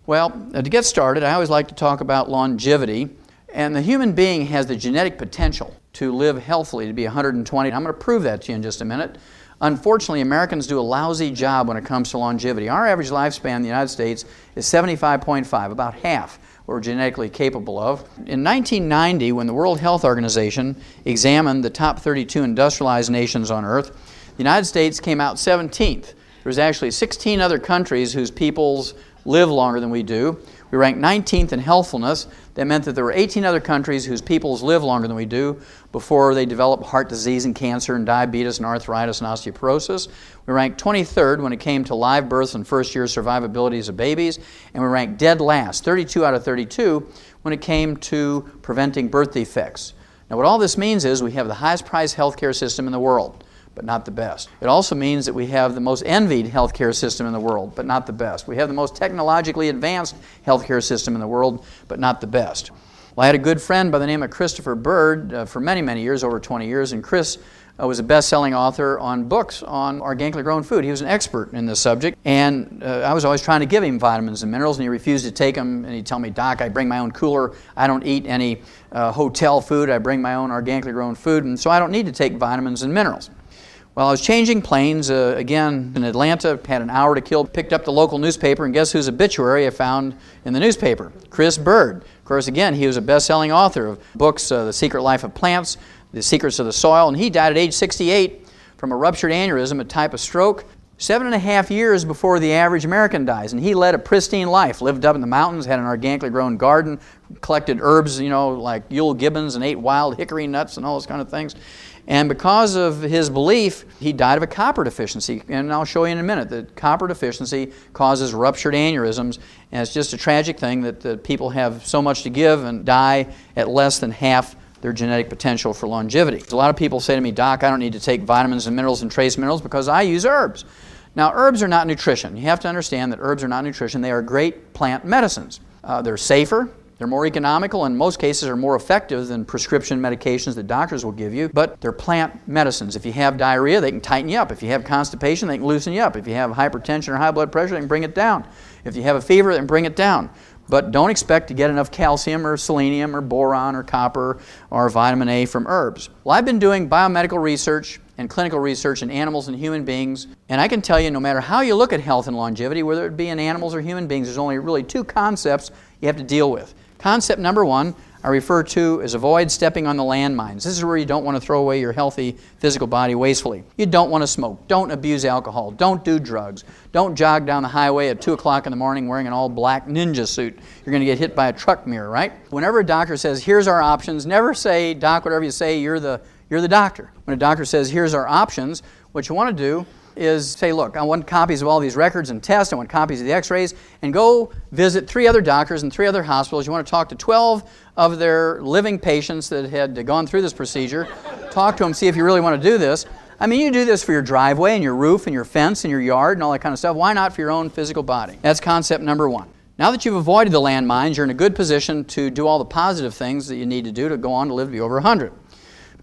Well, to get started, I always like to talk about longevity. And the human being has the genetic potential to live healthily, to be 120. I'm going to prove that to you in just a minute. Unfortunately, Americans do a lousy job when it comes to longevity. Our average lifespan in the United States is 75.5, about half what we're genetically capable of. In 1990, when the World Health Organization examined the top 32 industrialized nations on Earth, the United States came out 17th. There's actually 16 other countries whose peoples live longer than we do. We ranked 19th in healthfulness. That meant that there were 18 other countries whose peoples live longer than we do before they develop heart disease and cancer and diabetes and arthritis and osteoporosis. We ranked 23rd when it came to live births and first-year survivabilities of babies, and we ranked dead last, 32 out of 32, when it came to preventing birth defects. Now, what all this means is we have the highest priced healthcare system in the world, but not the best. It also means that we have the most envied healthcare system in the world, but not the best. We have the most technologically advanced healthcare system in the world, but not the best. Well, I had a good friend by the name of Christopher Bird for many, many years, over 20 years, and Chris was a best-selling author on books on organically grown food. He was an expert in this subject, and I was always trying to give him vitamins and minerals, and he refused to take them, and he'd tell me, "Doc, I bring my own cooler. I don't eat any hotel food. I bring my own organically grown food, and so I don't need to take vitamins and minerals." Well, I was changing planes, again, in Atlanta, had an hour to kill, picked up the local newspaper, and guess whose obituary I found in the newspaper? Chris Bird. Of course, again, he was a best-selling author of books, The Secret Life of Plants, The Secrets of the Soil, and he died at age 68 from a ruptured aneurysm, a type of stroke, 7.5 years before the average American dies. And he led a pristine life, lived up in the mountains, had an organically grown garden, collected herbs, like Yule Gibbons, and ate wild hickory nuts and all those kind of things. And because of his belief, he died of a copper deficiency. And I'll show you in a minute that copper deficiency causes ruptured aneurysms. And it's just a tragic thing that people have so much to give and die at less than half their genetic potential for longevity. A lot of people say to me, "Doc, I don't need to take vitamins and minerals and trace minerals because I use herbs." Now, herbs are not nutrition. You have to understand that herbs are not nutrition. They are great plant medicines. They're safer. They're more economical, and in most cases are more effective than prescription medications that doctors will give you, but they're plant medicines. If you have diarrhea, they can tighten you up. If you have constipation, they can loosen you up. If you have hypertension or high blood pressure, they can bring it down. If you have a fever, they can bring it down. But don't expect to get enough calcium or selenium or boron or copper or vitamin A from herbs. Well, I've been doing biomedical research and clinical research in animals and human beings, and I can tell you no matter how you look at health and longevity, whether it be in animals or human beings, there's only really two concepts you have to deal with. Concept number one I refer to as avoid stepping on the landmines. This is where you don't want to throw away your healthy physical body wastefully. You don't want to smoke. Don't abuse alcohol. Don't do drugs. Don't jog down the highway at 2 o'clock in the morning wearing an all-black ninja suit. You're going to get hit by a truck mirror, right? Whenever a doctor says, "Here's our options," never say, "Doc, whatever you say, you're the doctor." When a doctor says, "Here's our options," what you want to do is say, "Look, I want copies of all these records and tests, I want copies of the x-rays," and go visit 3 other doctors and 3 other hospitals. You want to talk to 12 of their living patients that had gone through this procedure. Talk to them, see if you really want to do this. I mean, you do this for your driveway and your roof and your fence and your yard and all that kind of stuff. Why not for your own physical body? That's concept number one. Now that you've avoided the landmines, you're in a good position to do all the positive things that you need to do to go on to live to be over 100.